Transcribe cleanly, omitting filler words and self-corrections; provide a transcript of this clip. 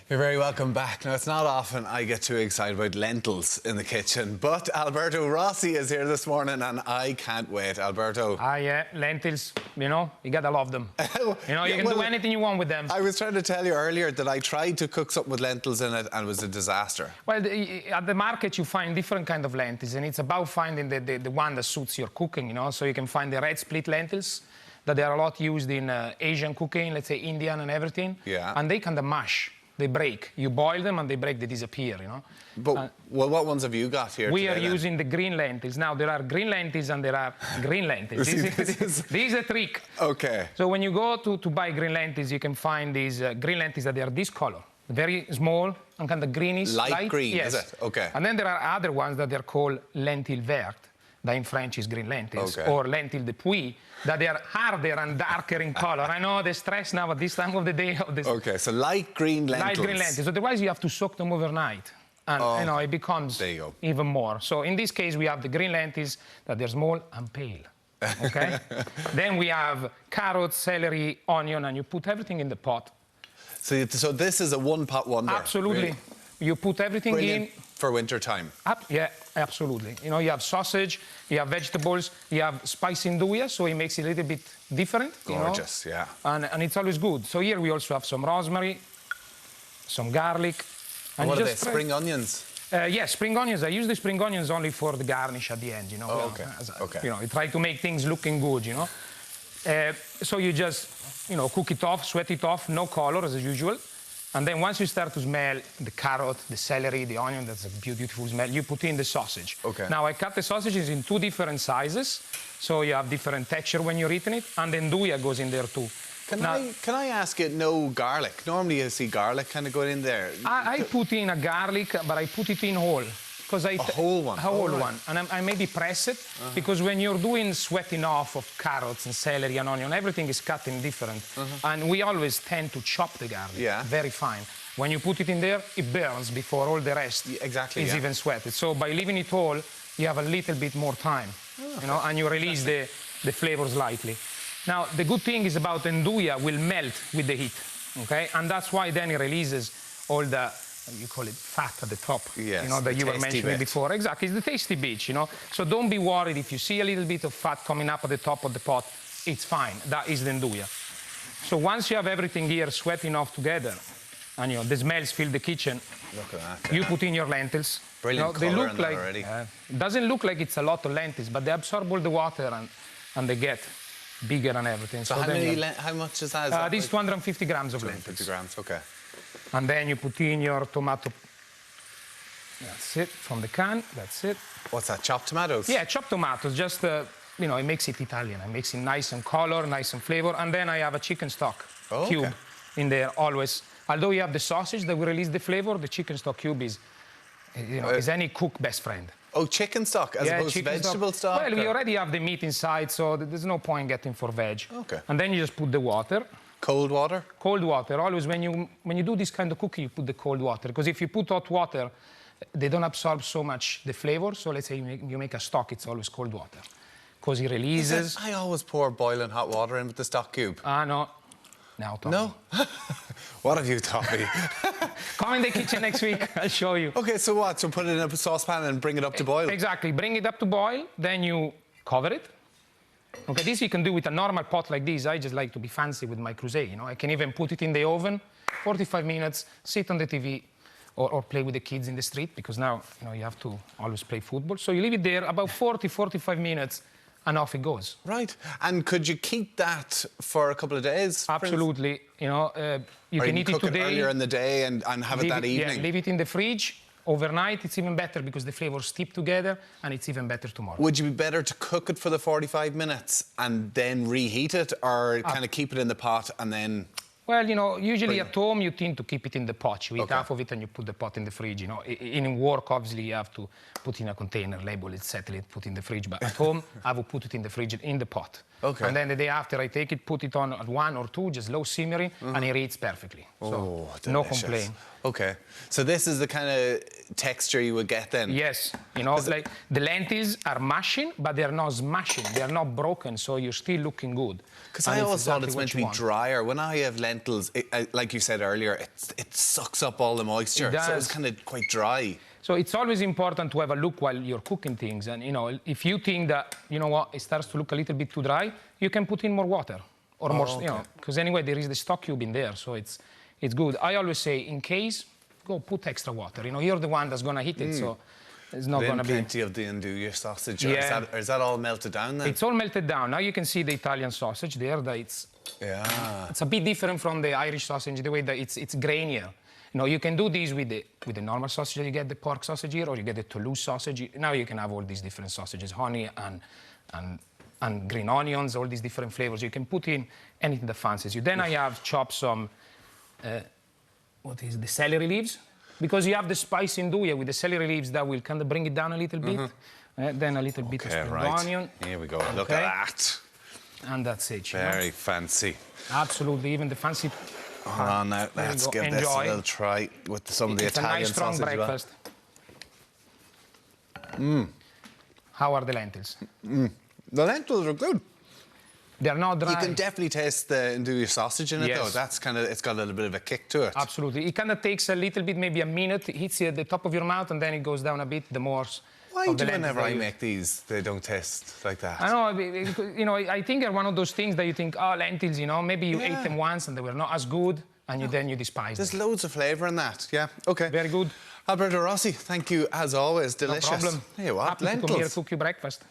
You're very welcome back. Now, it's not often I get too excited about lentils in the kitchen, but Alberto Rossi is here this morning and I can't wait. Alberto. Yeah, lentils, you gotta love them. You can do anything you want with them. I was trying to tell you earlier that I tried to cook something with lentils in it and it was a disaster. Well, at the market you find different kind of lentils, and it's about finding the one that suits your cooking, So you can find the red split lentils, that they are a lot used in Asian cooking, let's say Indian and everything. Yeah. And they kind of mash. They break. You boil them and they break, they disappear, But what ones have you got here We today, are using the green lentils. Now, there are green lentils and there are green lentils. This is a trick. Okay. So when you go to buy green lentils, you can find these green lentils that they are this color. Very small and kind of greenish. Light green, yes. is it? Okay. And then there are other ones that they're called lentil vert, that in French is green lentils, or lentil de puy, that they are harder and darker in color. I know the stress now at this time of the day. Okay, so light green lentils. Light green lentils. Otherwise, you have to soak them overnight. And, it becomes even more. So in this case, we have the green lentils that they're small and pale. Okay? Then we have carrots, celery, onion, and you put everything in the pot. So this is a one-pot wonder. Absolutely. Really? You put everything in. For winter time. Yeah, absolutely. You have sausage, you have vegetables, you have spicy nduja, so it makes it a little bit different. Gorgeous, yeah. And it's always good. So here we also have some rosemary, some garlic. And what are they, spring onions? Yes, spring onions. I use the spring onions only for the garnish at the end, Oh, okay. I try to make things looking good, So you just, cook it off, sweat it off, no color as usual. And then once you start to smell the carrot, the celery, the onion, that's a beautiful smell, you put in the sausage. Okay. Now, I cut the sausages in 2 different sizes, so you have different texture when you're eating it, and then nduja goes in there too. Can I ask you, no garlic? Normally you see garlic kind of going in there. I put in a garlic, but I put it in whole. A whole one? A whole one. And I maybe press it, because when you're doing sweating off of carrots and celery and onion, everything is cut in different. And we always tend to chop the garlic very fine. When you put it in there, it burns before all the rest is even sweated. So by leaving it whole, you have a little bit more time, and you release the flavor slightly. Now, the good thing is about nduja will melt with the heat, okay? And that's why then it releases all the, you call it fat at the top, that you were mentioning before. Exactly, it's the tasty bit, So don't be worried if you see a little bit of fat coming up at the top of the pot. It's fine. That is the nduja. So once you have everything here sweating off together, and the smells fill the kitchen, look at that. You put in your lentils. Brilliant they colour look like already. Doesn't look like it's a lot of lentils, but they absorb all the water and they get bigger and everything. So how much is that? This is 250 grams of 250 lentils. grams, okay. And then you put in your tomato. That's it, from the can, that's it. What's that, chopped tomatoes? Yeah, chopped tomatoes, just, it makes it Italian. It makes it nice and color, nice and flavor. And then I have a chicken stock cube in there always. Although you have the sausage that will release the flavor, the chicken stock cube is, is any cook best friend. Oh, chicken stock as opposed to vegetable stock? Well, we already have the meat inside, so there's no point getting for veg. Okay. And then you just put the water. Cold water? Cold water. Always when you do this kind of cooking, you put the cold water. Because if you put hot water, they don't absorb so much the flavor. So let's say you make a stock, it's always cold water. Because it releases... I always pour boiling hot water in with the stock cube. No. Now, Tom. No? What have you taught me? Come in the kitchen next week, I'll show you. Okay, so what? So put it in a saucepan and bring it up to boil? Exactly. Bring it up to boil, then you cover it. Okay, this you can do with a normal pot like this. I just like to be fancy with my crusade, I can even put it in the oven, 45 minutes, sit on the TV, or play with the kids in the street, because now, you have to always play football. So you leave it there about 40, 45 minutes, and off it goes. Right. And could you keep that for a couple of days? Absolutely. You can eat it today. Earlier in the day and have it that evening. Yeah, leave it in the fridge. Overnight, it's even better because the flavors stick together, and it's even better tomorrow. Would you be better to cook it for the 45 minutes and then reheat it, or kind of keep it in the pot and then... Well, usually at home you tend to keep it in the pot. You eat half of it and you put the pot in the fridge, In work, obviously, you have to put in a container, label it, settle it, put it in the fridge. But at home, I will put it in the fridge, in the pot. Okay. And then the day after, I take it, put it on at 1 or 2, just low simmering, and it eats perfectly. So, no complaint. Okay. So this is the kind of texture you would get then. Yes, you know, like the lentils are mashing, but they're not smashing. They're not broken, so you're still looking good. Because I always thought it's meant to be drier. When I have lentils, like you said earlier, it sucks up all the moisture. So it's kind of quite dry. So it's always important to have a look while you're cooking things. And, you know, if you think that, you know what, it starts to look a little bit too dry, you can put in more water. Or more, you know, because anyway, there is the stock cube in there, so it's good. I always say, in case, go put extra water. You know, you're the one that's going to hit it, so it's not going to be... plenty of the andouille sausage. Yeah. Or is that all melted down then? It's all melted down. Now you can see the Italian sausage there. That it's a bit different from the Irish sausage, the way that it's grainier. You know, you can do these with the normal sausage. You get the pork sausage here, or you get the Toulouse sausage. Now you can have all these different sausages, honey and green onions, all these different flavors. You can put in anything that fancies you. Then I have chopped some, the celery leaves. Because you have the spice andouille with the celery leaves that will kind of bring it down a little bit. Then a little bit of spring onion. Here we go. Look at that. And that's it. Very fancy. Absolutely. Even the fancy... Hold on now. Let's give this a little try with some of the Italian sausage. It's a nice, strong breakfast. How are the lentils? The lentils are good. They're not dry. You can definitely taste the andouille sausage in it, though. That's kind of, it's got a little bit of a kick to it. Absolutely. It kind of takes a little bit, maybe a minute. It hits you at the top of your mouth, and then it goes down a bit. The more. Why do whenever I make these, they don't taste like that? I know. You know, I think they're one of those things that you think, oh, lentils. You know, maybe you ate them once and they were not as good, and then you despise them. There's loads of flavour in that. Yeah. Okay. Very good. Alberto Rossi, thank you as always. Delicious. No problem. Hey, what? Happy to come here to cook you breakfast.